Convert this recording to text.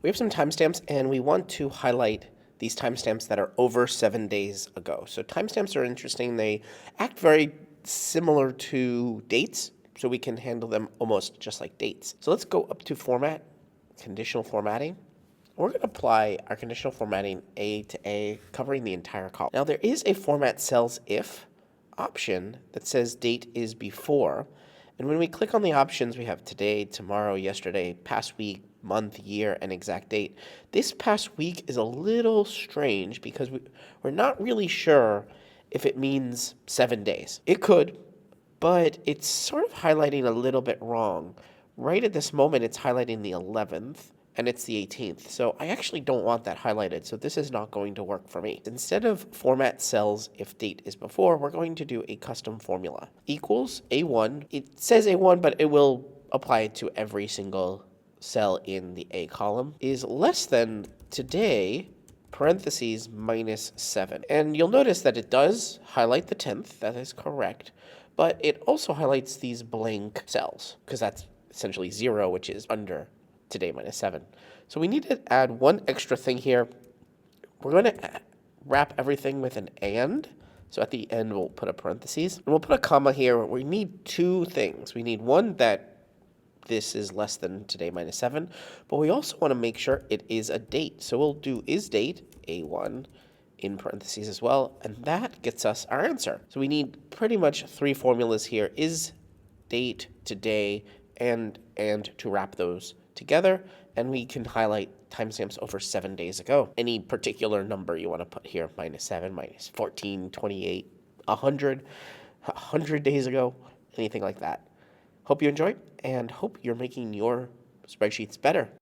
We have some timestamps, and we want to highlight these timestamps that are over 7 days ago. So timestamps are interesting. They act very similar to dates, so we can handle them almost just like dates. So let's go up to Format, Conditional Formatting. We're going to apply our conditional formatting A to A, covering the entire column. Now there is a Format Cells If option that says date is before. And when we click on the options, we have today, tomorrow, yesterday, past week, month, year, and exact date. This past week is a little strange because we're not really sure if it means 7 days. It could, but it's sort of highlighting a little bit wrong. Right at this moment, it's highlighting the 11th, and it's the 18th. So I actually don't want that highlighted, so this is not going to work for me. Instead of format cells if date is before, we're going to do a custom formula. Equals A1. It says A1, but it will apply it to every single cell in the A column, is less than today, parentheses, minus 7. And you'll notice that it does highlight the 10th. That is correct. But it also highlights these blank cells, because that's essentially 0, which is under today minus 7. So we need to add one extra thing here. We're going to wrap everything with an and. So at the end, we'll put a parentheses. And we'll put a comma here. We need two things. We need one that this is less than today minus 7. But we also want to make sure it is a date. So we'll do isDate, A1, in parentheses as well. And that gets us our answer. So we need pretty much 3 formulas here. Is date, today, and to wrap those together, and we can highlight timestamps over 7 days ago. Any particular number you want to put here, minus 7, minus 14, 28, 100 days ago, anything like that. Hope you enjoyed, and hope you're making your spreadsheets better.